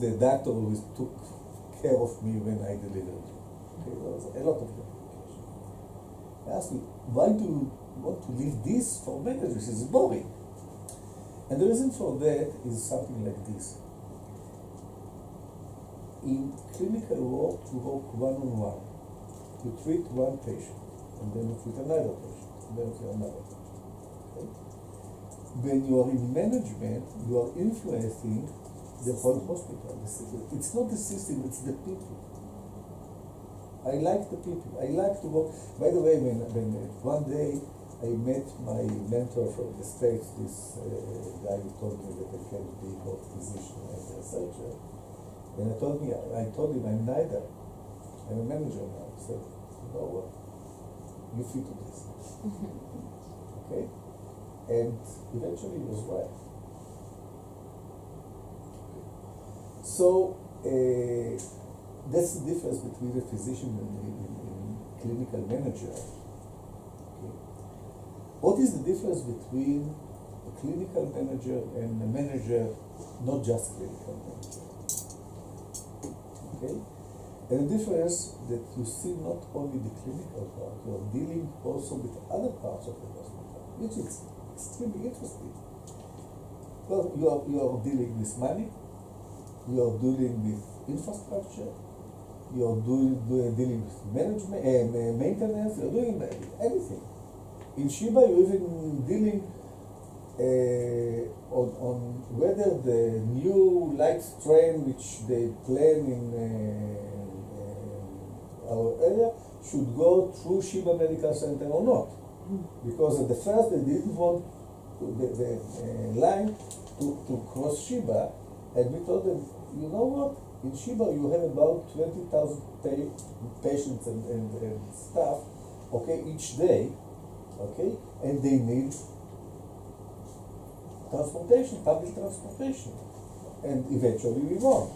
the doctor who took care of me when I delivered. Okay, there was a lot of complication. I asked me, why do you want to leave this for managers? It's boring. And the reason for that is something like this. In clinical work, you work one-on-one. You treat one patient, and then you treat another patient, and then you treat another patient. Okay? When you are in management, you are influencing the whole hospital. It's not the system, it's the people. I like the people. I like to work. By the way, when one day I met my mentor from the States, this guy who told me that I can be both physician and researcher. And I told him I'm neither. I'm a manager now. I said, you know what? You fit to this. Okay? And eventually he was right. So that's the difference between a physician and a clinical manager. Okay. What is the difference between a clinical manager and a manager, not just clinical manager? Okay? And the difference that you see not only the clinical part, you are dealing also with other parts of the hospital, which is extremely interesting. Well, you are dealing with money, you are dealing with infrastructure, you are dealing with management, maintenance, you are doing everything. In Shiba, you're even dealing on whether the new light train which they plan in our area should go through Shiba Medical Center or not. Because at the first they didn't want the line to cross Shiba, and we told them, you know what, in Shiba you have about 20,000 patients and staff, okay, each day, okay, and they need transportation, public transportation, and eventually we won.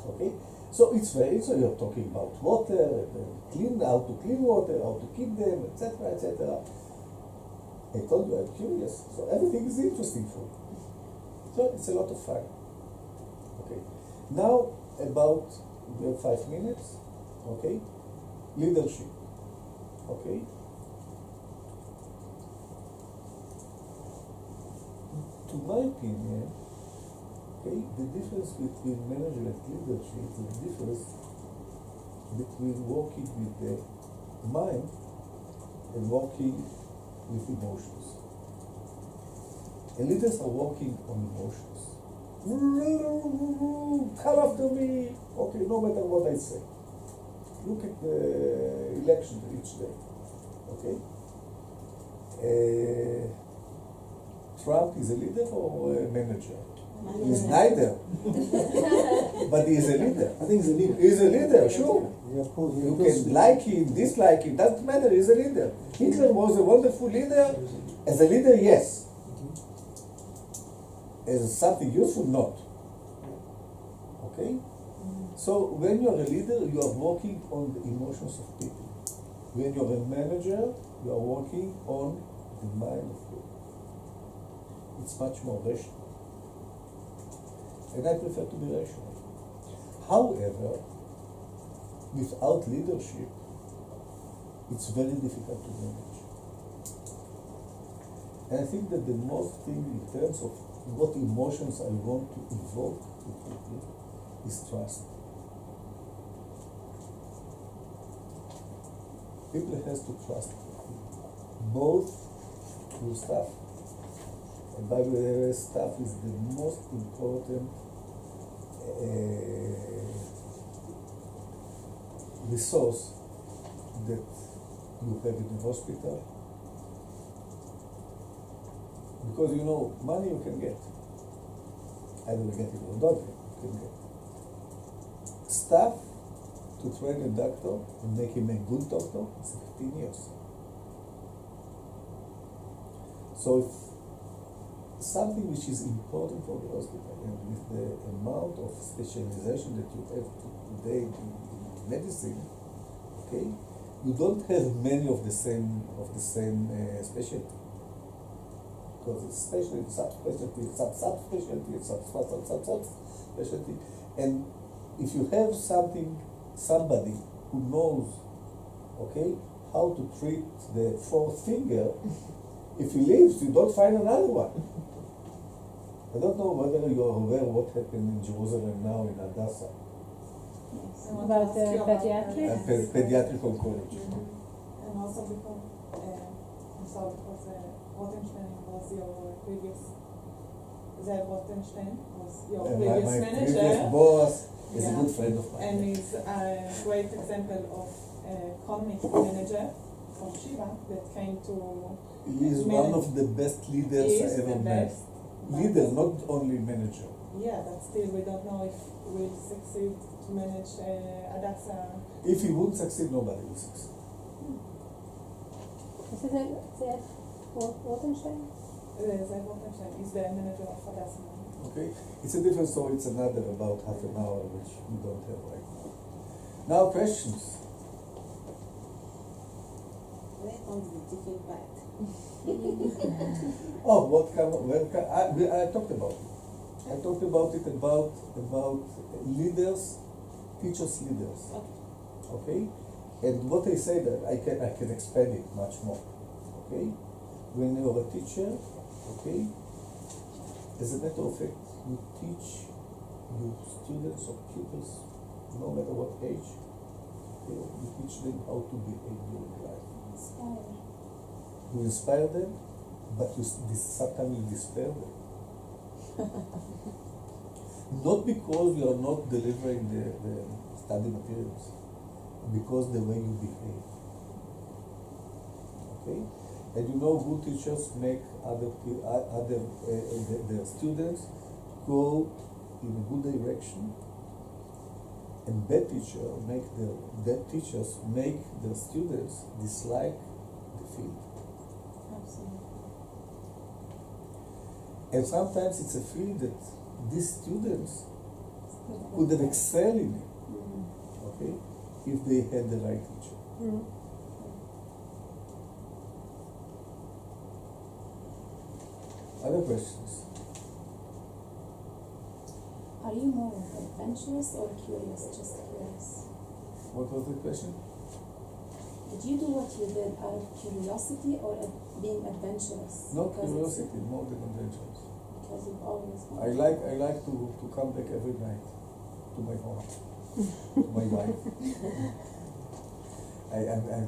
Okay, so it's very, so you're talking about water, how to clean water, how to keep them, etc., etc. I told you I'm curious, so everything is interesting for me. So it's a lot of fun. Okay, now about 5 minutes. Okay, leadership. Okay. To my opinion, okay, the difference between management and leadership is the difference between working with the mind and working with emotions. And leaders are working on emotions. Come after me! Okay, no matter what I say. Look at the election each day. Okay? Trump is a leader or a manager? He's neither. But he is a leader. I think he's a leader. He's a leader, sure. You can like him, dislike him, doesn't matter, he's a leader. Hitler was a wonderful leader. As a leader, yes. As something useful, not. Okay? So when you are a leader, you are working on the emotions of people. When you are a manager, you are working on the mind of people. It's much more rational. And I prefer to be rational. However, without leadership, it's very difficult to manage. And I think that the most thing in terms of what emotions I want to evoke with people is trust. People has to trust both your staff. And by the way, staff is the most important resource that you have in the hospital. Because you know, money you can get. Either you get it or not, you can get. Staff to train a doctor and make him a good doctor is 15 years. So if something which is important for the hospital, and with the amount of specialization that you have today in medicine, okay, you don't have many of the same specialty. Because it's specialty, subspecialty, subspecialty, specialty. And if you have somebody who knows, okay, how to treat the fourth finger, if he leaves, you don't find another one. I don't know whether you are aware what happened in Jerusalem now in Hadassah. Yes. About the pediatrics? And pediatric oncology. And also because, I'm sorry, because Rothenstein was your previous, Zev Rothenstein was your And previous my manager. previous boss is a Yeah. good friend of mine. And he's a great example of a economic manager from Shiva that came to He is one of the best leaders He I is ever the met. best. Leader, not only manager. Yeah, but still we don't know if we'll succeed to manage Hadassah. If he won't succeed, nobody will succeed. Is it Zev Rothenstein? Zev Rothenstein is the manager of Hadassah. Okay? It's a different story, it's another about half an hour, which we don't have right now. Now, questions. Where comes the chicken part? Oh, I talked about it. I talked about it about leaders, teachers leaders. Okay? And what I say that I can expand it much more. Okay? When you're a teacher, okay, as a matter of fact, you teach your students or pupils, no matter what age, okay, you teach them how to behave during life. Inspire. You inspire them, but sometimes you despair them. Not because you are not delivering the study materials, because the way you behave. Okay? And you know, good teachers make their students go in a good direction, and bad teachers make their students dislike the field. Absolutely. And sometimes it's a field that these students could have excelled in it, okay, if they had the right teacher. Other questions? Are you more adventurous or curious? Just curious. What was the question? Did you do what you did out of curiosity or being adventurous? Not Because curiosity, more than adventures. Because you've always I like to come back every night to my home, to my wife. I'm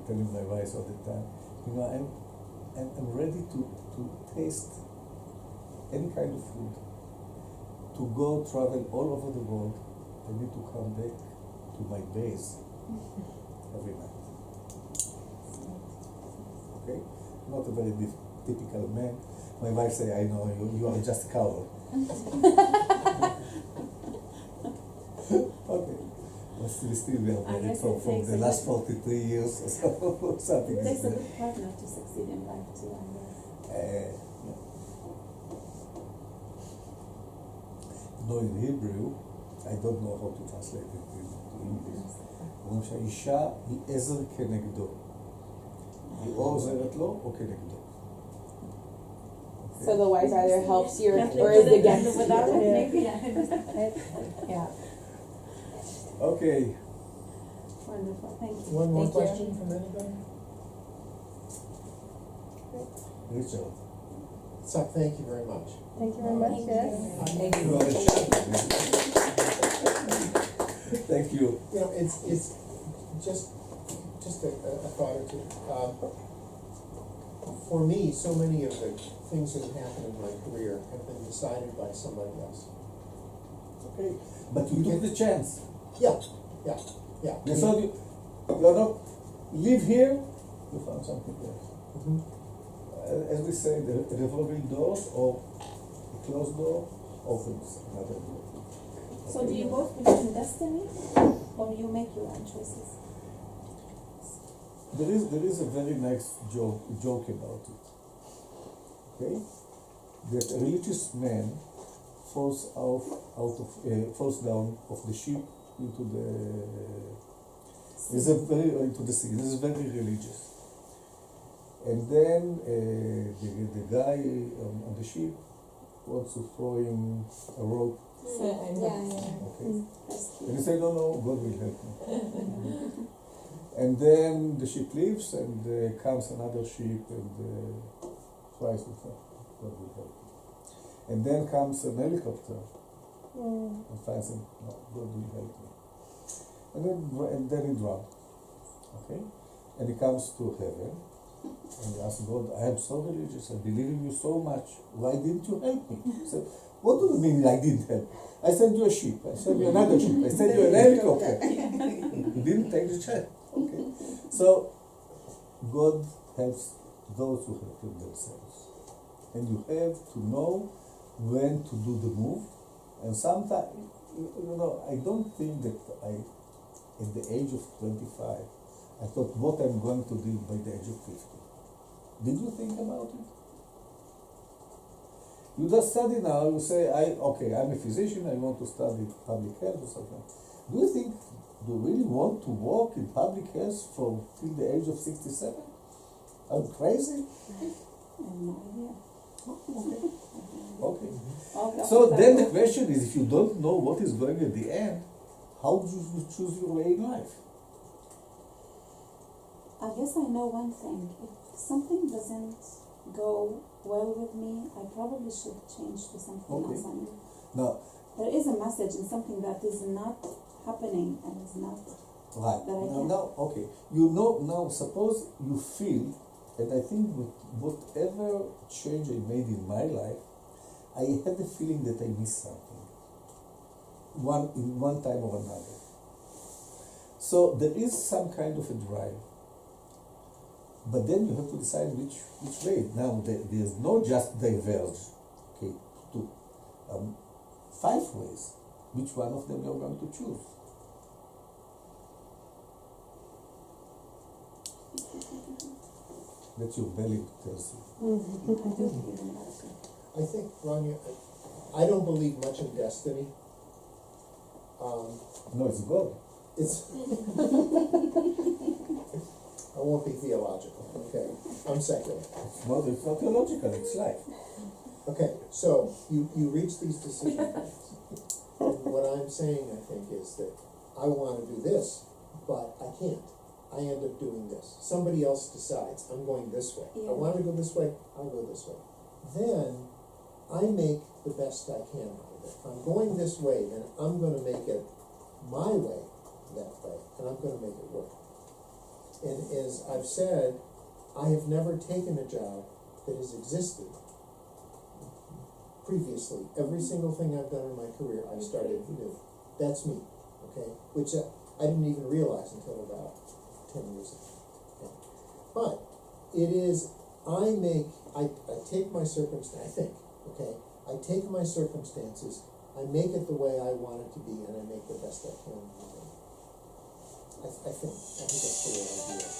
telling my wife all the time, you know, I'm ready to taste any kind of food, to go travel all over the world. I need to come back to my base every night. Okay? Not a very typical man. My wife say, I know you are just a coward. Okay. But still we are I married guess for it takes the a last good- 43 years or something. it takes a is good partner to succeed in life too, I guess. yeah. No, in Hebrew, I don't know how to translate it into English. אומרים שהאישה היא עזר כנגדו. היא או עוזרת לו או כנגדו. So the wife either helps you Can't or live is with it against without you. it, maybe. Yeah. Okay. Wonderful, thank you. One more Thank you. question from anybody? Richard. So, thank you very much. Thank you very much, yes. Thank you. Thank you. You know, it's just a thought or two. For me, so many of the things that have happened in my career have been decided by somebody else. Okay. But you took the chance. Yeah. They thought you're not live here, you found something else. Mhm. As we say, the revolving doors or a closed door opens another door. So do you both believe in destiny or you make your own choices? There is a very nice joke about it. Okay, that a religious man falls down off the ship into the sea. This is very religious. And then the guy on the ship wants to throw him a rope, Yeah. okay? Rescue. And he said, no, God will help me. And then the ship leaves, and comes another ship and tries to find God will help me. And then comes an helicopter and finds him, no, God will help me. And then he drowned, okay? And he comes to heaven, and he asks God, I am so religious, I believe in you so much, why didn't you help me? He said, what do you mean I didn't help? I sent you a ship, I sent you another ship, I sent you an helicopter. You didn't take the chance. Okay. So God helps those who help themselves. And you have to know when to do the move. And sometimes, you know, I don't think that at the age of 25, I thought what I'm going to do by the age of 50. Did you think about it? You just study now, you say, I'm a physician, I want to study public health or something. Do you really want to work in public health till the age of 67? I'm crazy? I have no idea. Okay. Okay, So okay, then so- the question is, if you don't know what is going at the end, how do you choose your way in life? I guess I know one thing. If something doesn't go well with me, I probably should change to something Okay. else. I mean, Now, there is a message in something that is not happening and is not. right, That I can- now, okay, you know, now suppose you feel, and I think with whatever change I made in my life, I had the feeling that I missed something, in one time or another. So there is some kind of a drive, but then you have to decide which way. Now there's no just diverge, okay, to 5 ways. Which one of them you're going to choose? That's your belly tells you. I do believe in that too. I think, Rania, I don't believe much in destiny. No, it's God. It's, I won't be theological, okay? I'm secular. It's not theological, it's life. Okay, so you reach these decision points. And what I'm saying, I think, is that I want to do this, but I can't. I end up doing this. Somebody else decides, I'm going this way. I Yeah. want to go this way, I'll go this way. Then I make the best I can out of it. If I'm going this way, then I'm going to make it my way that way, and I'm going to make it work. And as I've said, I have never taken a job that has existed previously. Every single thing I've done in my career, I've started new. That's me, okay? Which I didn't even realize until about 10 years ago. Okay. But it is, I take my circumstance, I think, okay? I take my circumstances, I make it the way I want it to be, and I make the best I can of it. I think that's the way I do it.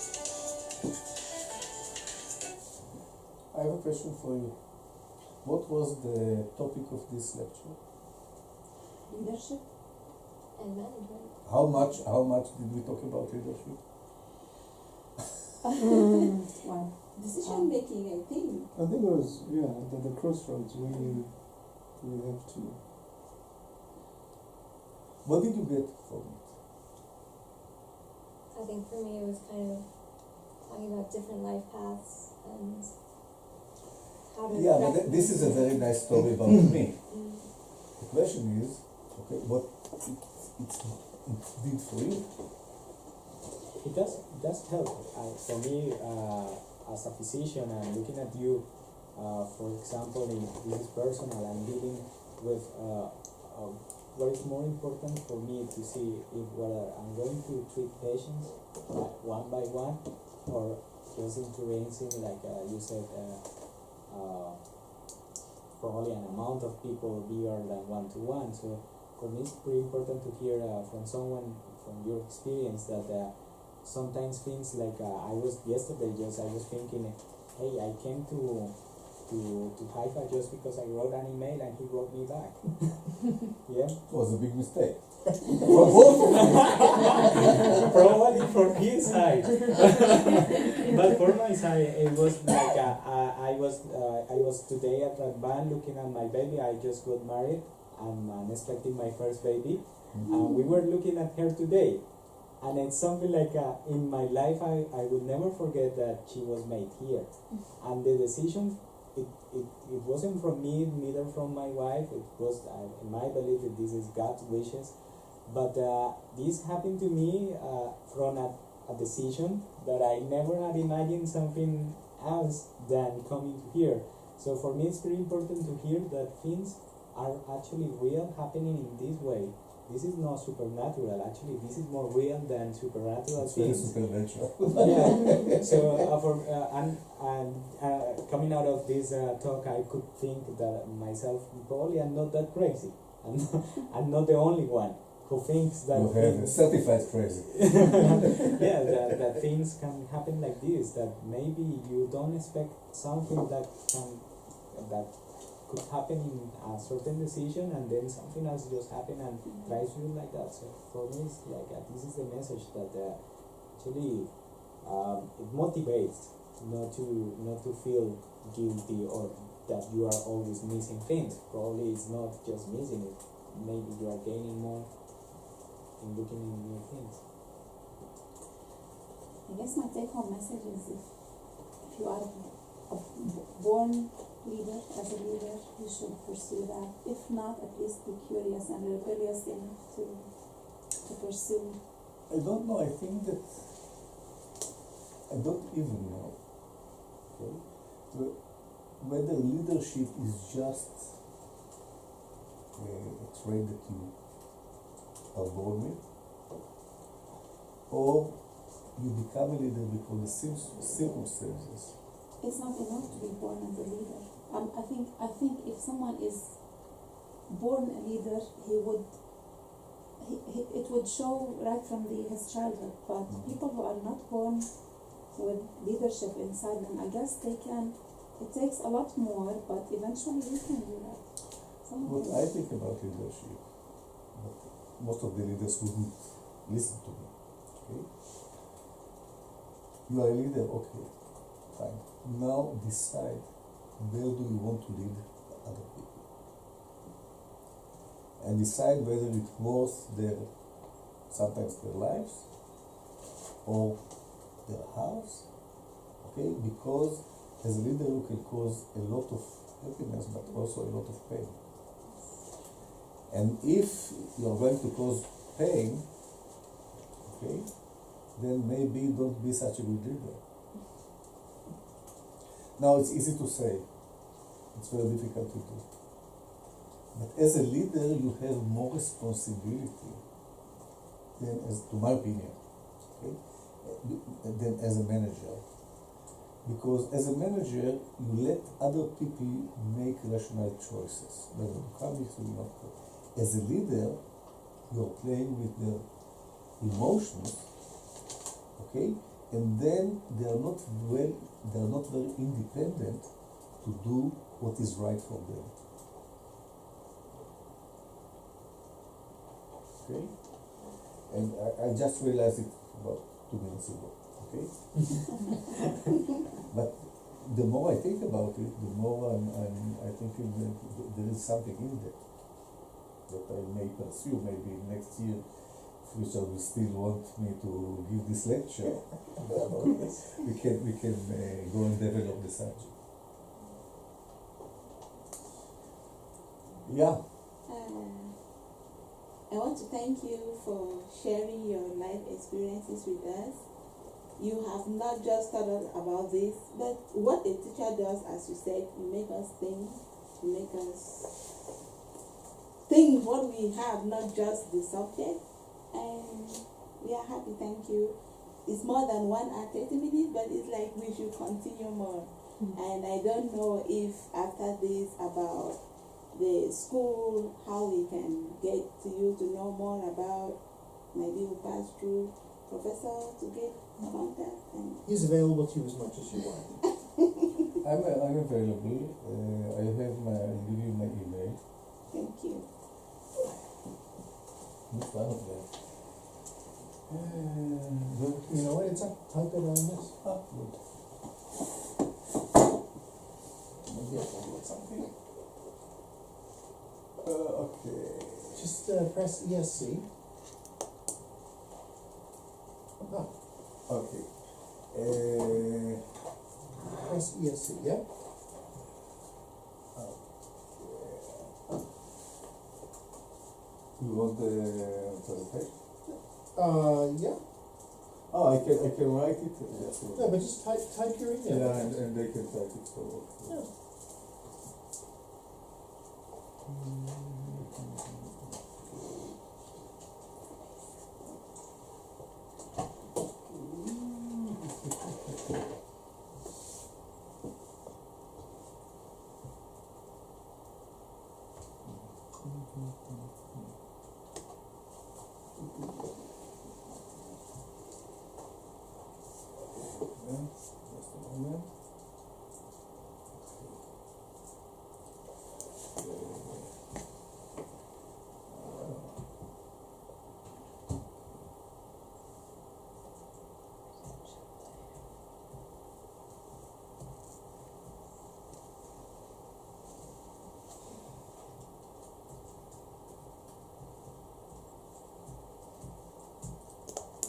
I have a question for you. What was the topic of this lecture? Leadership? And management. How much did we talk about leadership? Wow. Decision making, I think. I think it was, the crossroads when you have to. What did you get from it? I think for me it was kind of talking about different life paths and how to. Yeah, but this is a very nice story about me. Mm. The question is, okay, what it did for you? It does help. For me, as a physician, and looking at you, for example, this is personal. I'm dealing with what is more important for me to see if whether I'm going to treat patients one by one, or just intervening, like you said, probably an amount of people bigger than 1-to-1. So for me, it's pretty important to hear from someone from your experience that sometimes things like I was thinking, hey, I came to Haifa just because I wrote an email and he wrote me back. Yeah. It was a big mistake. For both. Probably for his side. But for my side, it was like I I was today at that van looking at my baby. I just got married. I'm expecting my first baby. We were looking at her today, and it's something like in my life I will never forget that she was made here, and the decision it wasn't from me, neither from my wife. It was in my belief that this is God's wishes, but this happened to me from a decision that I never had imagined something else than coming to here. So for me it's very important to hear that things are actually real, happening in this way. This is not supernatural. Actually, this is more real than supernatural It's very things. supernatural. Yeah. So coming out of this talk, I could think that myself probably I'm not that crazy. I'm not the only one who thinks that. You have certified crazy. Yeah, that things can happen like this. That maybe you don't expect something that could happen in a certain decision, and then something else just happen and drives you like that. So for me, it's like this is the message that actually it motivates not to feel guilty or that you are always missing things. Probably it's not just missing it. Maybe you are gaining more in looking in new things. I guess my take-home message is if you are a born leader, as a leader, you should pursue that. If not, at least be curious and rebellious enough to pursue. I don't know, I think that I don't even know, okay, whether leadership is just a trait that you are born with, or you become a leader because the circumstances. It's not enough to be born as a leader. I think if someone is born a leader, it would show right from his childhood. But people who are not born with leadership inside them, I guess they can. It takes a lot more, but eventually you can do that. What I think about leadership, but most of the leaders wouldn't listen to me. Okay, you are a leader, okay, fine. Now decide where do you want to lead other people, and decide whether it's worth sometimes their lives or their house. Okay, because as a leader you can cause a lot of happiness but also a lot of pain. And if you are going to cause pain, okay, then maybe don't be such a good leader. Now it's easy to say, it's very difficult to do. But as a leader you have more responsibility than, to my opinion, okay, than as a manager. Because as a manager you let other people make rational choices, whether to come with you or not. As a leader you are playing with their emotions, okay, and then they are not very independent to do what is right for them. Okay? And I just realized it about 2 minutes ago. Okay? But the more I think about it, the more I think there is something in that I may pursue. Maybe next year Richard will still want me to give this lecture. we can go and develop the subject. Yeah. I want to thank you for sharing your life experiences with us. You have not just thought about this, but what a teacher does, as you said, you make us think, you make us think what we have, not just the subject. And we are happy, thank you. It's more than 1 hour, 30 minutes, but it's like we should continue more. And I don't know if after this about the school, how we can get to you to know more about, maybe we'll pass through Professor to get contact. And He's available to you as much as you want. I'm available. I'll give you my email. thank you. Which one of them? You know what, it's up, type it on this. Ah, good. Just press ESC. Oh, Okay. press ESC, yeah? You want the presentation? Yeah. Oh, I can write it. Yes. No, but just type your email. Yeah, and they can type it for. Yeah. Just a moment.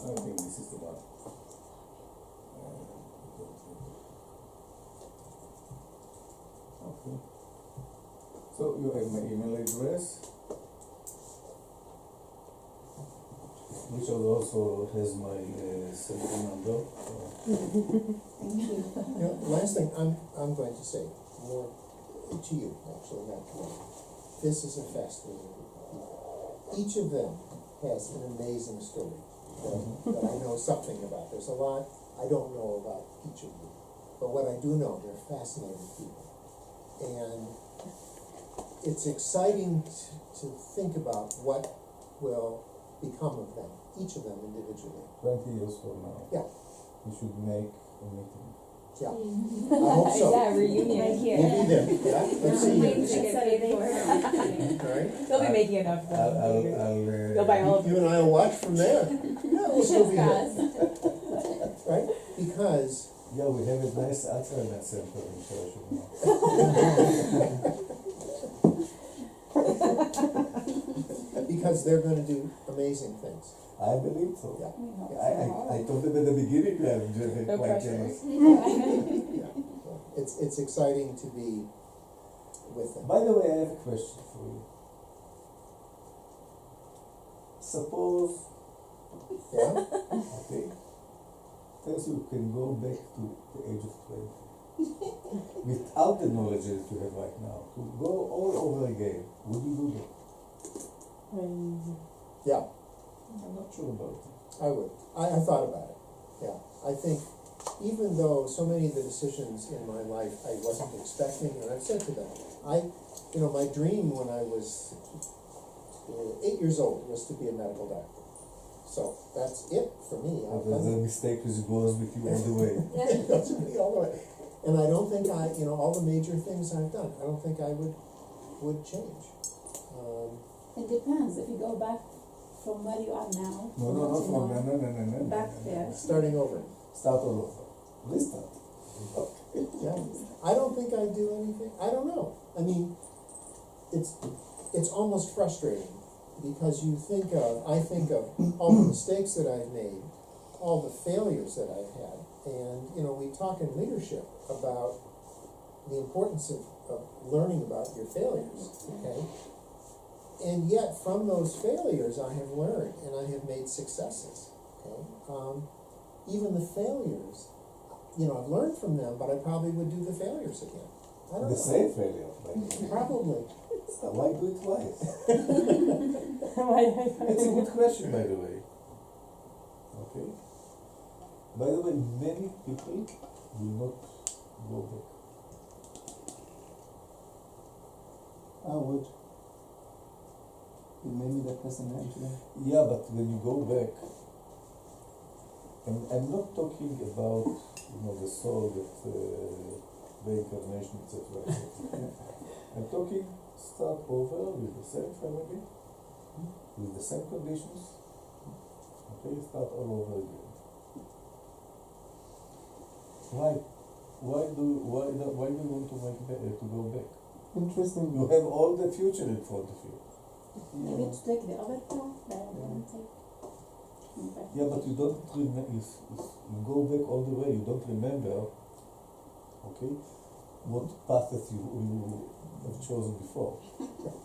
I think this is the one. Okay. So you have my email address, which also has my cell phone number. You know, the last thing I'm going to say, more to you, actually, not to you. This is a fascinating group. Each of them has an amazing story that I know something about. There's a lot I don't know about each of you, but what I do know, they're fascinating people. And it's exciting to think about what will become of them, each of them individually. 20 years from now. Yeah. We should make a meeting. Yeah, I hope so. Yeah, reunion. Right here. We'll be there, yeah, let's see you. All Alright? They'll be making enough of them. I'll They'll buy all of You them. and I will watch from there. Yeah, we'll still be here, Yes. right? Because, yeah, we have a nice Alzheimer's center in Persian. because they're gonna do amazing things. I believe so. Yeah. I told them at the beginning I'm No quite pressure. jealous. Yeah. It's exciting to be with them. By the way, I have a question for you. Suppose, Yeah? okay, first you can go back to the age of 20 without the knowledge that you have right now, to go all over again, would you do that? Yeah, I'm not sure about it. I would. I thought about it, yeah. I think even though so many of the decisions in my life I wasn't expecting, and I've said to them, my dream when I was 8 years old was to be a medical doctor. So that's it for me. I've There's done a mistake which goes with you all the way. it. That's me all the way. And I don't think all the major things I've done, I don't think I would change. It depends, if you go back from where you are now. No, no. Back there. Starting over. Start all over. Restart. Yeah, I don't think I'd do anything, I don't know, I mean, it's almost frustrating, because I think of all the mistakes that I've made, all the failures that I've had, and, we talk in leadership about the importance of learning about your failures, okay? And yet, from those failures, I have learned, and I have made successes, okay? Even the failures, I've learned from them, but I probably would do the failures again. I don't The know. same failure. Like, Probably. so why do it twice? It's a good question, by the way. Okay. By the way, many people will not go back. I would. It made me the person I am today. Yeah, but when you go back, and I'm not talking about, the soul that reincarnation, etc. I'm talking start over with the same family, with the same conditions. Okay, start all over again. Why do you want to go back? Interesting. You have all the future in front of you. Maybe to take the other path rather than take. Yeah, but you don't remember, you go back all the way, you don't remember, okay, what path that you have chosen before.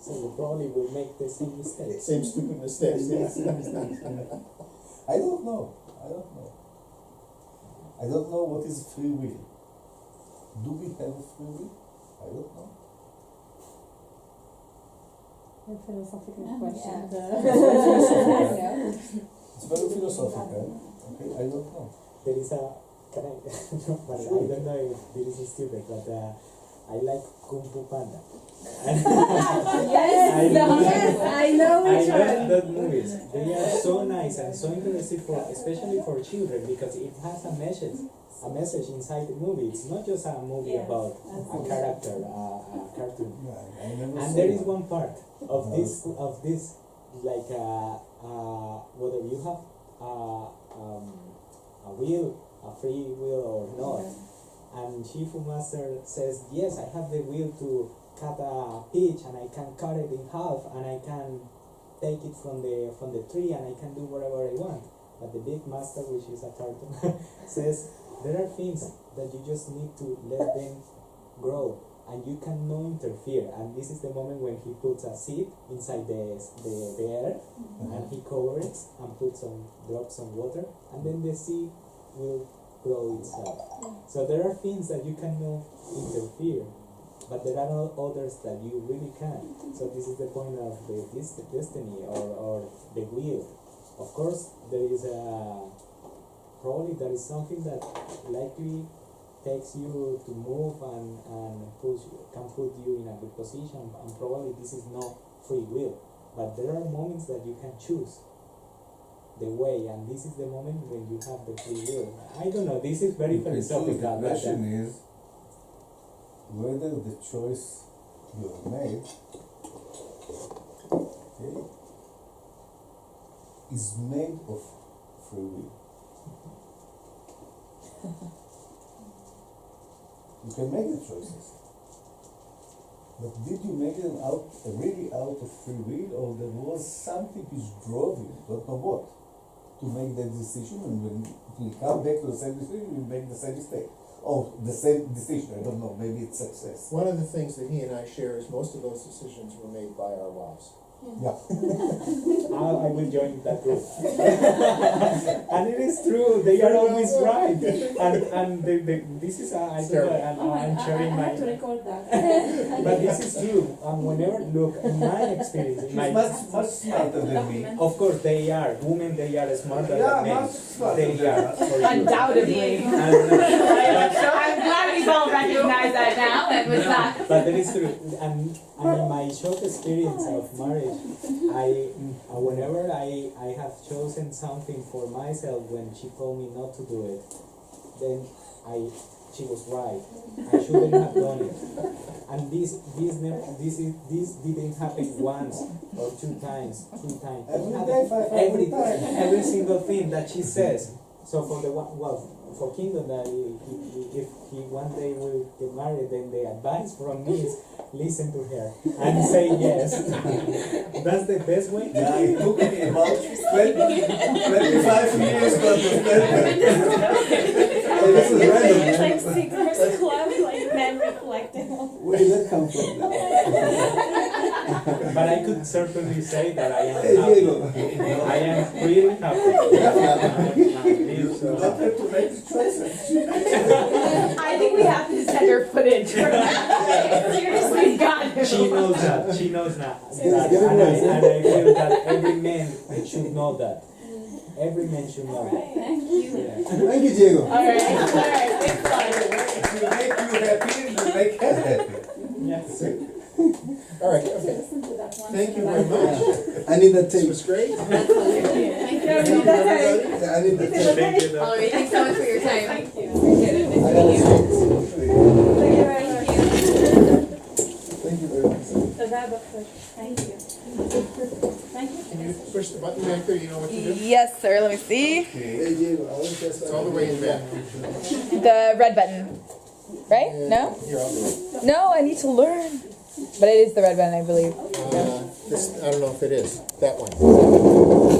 So you probably will make the same mistake. Same stupid mistakes, yes. I don't know. I don't know what is free will. Do we have a free will? I don't know. A philosophical Yeah. question. It's very philosophical. Okay, I don't know. There is a, can I, no, but I don't know if this is stupid, but I like Kung Fu Panda. Yes, I know. yes, I know I which love one. those movies. They are so nice and so interesting for, especially for children, because it has a message inside the movie. It's not just a movie Yes. about a character, a cartoon. Yeah, I never And saw there is one. one part of No. this, like whether you have a will, a free will or not. And Shifu Master says, yes, I have the will to cut a peach and I can cut it in half and I can take it from the tree and I can do whatever I want. But the big master, which is a turtle, says there are things that you just need to let them grow and you cannot interfere. And this is the moment when he puts a seed inside the earth and he covers it and puts drops some water and then the seed will grow itself. So there are things that you cannot interfere, but there are others that you really can. So this is the point of the destiny or the will. Of course, there is probably there is something that likely takes you to move and can put you in a good position, and probably this is not free will. But there are moments that you can choose the way, and this is the moment when you have the free will. I don't know, this is very Okay, so philosophical. the question is whether the choice you have made, okay, is made of free will. You can make the choices, but did you make them really out of free will, or there was something which drove you, don't know what, to make that decision, and when you come back to the same decision, you make the same mistake. Or the same decision, I don't know, maybe it's success. One of the things that he and I share is most of those decisions were made by our wives. Yeah. I will join that group. And it is true, they are always right. And this is, I don't know, and I'm sharing I my, have to record that. but this is true. And whenever, look, in my experience, in She's my, much smarter than me. of course they are, women, they are smarter than men. much smarter They than are, us. for sure. Undoubtedly. And, So I'm glad we've all recognized that now and with that. but that is true. And in my short experience of marriage, whenever I have chosen something for myself when she told me not to do it, then she was right. I shouldn't have done it. And this didn't happen once or 2 times, 3 times. Every day, 500 times. Every single thing that she says. So for the one, well, for Kingdom, that if he one day will get married, then the advice from me is listen to her and say yes. That's the best way. Yeah, it took me about 25 years to understand that. This is random. It's like secret club, like men reflecting. Where did that come from? But I could certainly say that I am Hey, happy. Diego. I am really happy. You don't have to make the choices. I think we have to send her footage. Seriously, God. She knows that. She knows that. Get it And right. I feel that every man should know that. Every man should know that. Thank you. Yeah. Thank you, Diego. All right, thanks, If you make you happy, you make her happy. Yes. All right, okay. Listen to that one. Thank you very much. I need that This tape. was great. Thank you. Thank you, everybody. I need that tape. Thank you. All right, thanks so much for your time. Thank you. Appreciate it. I Nice gotta to meet you. Thank you very much. Thank you. Thank you. Can you push the button back there? You know what to do? Yes, sir. Let me see. Hey, Diego, I want to test It's all the way in back. The red button. Right? No? Here, I'll do it. No, I need to learn. But it is the red button, I believe. This, I don't know if it is, that one.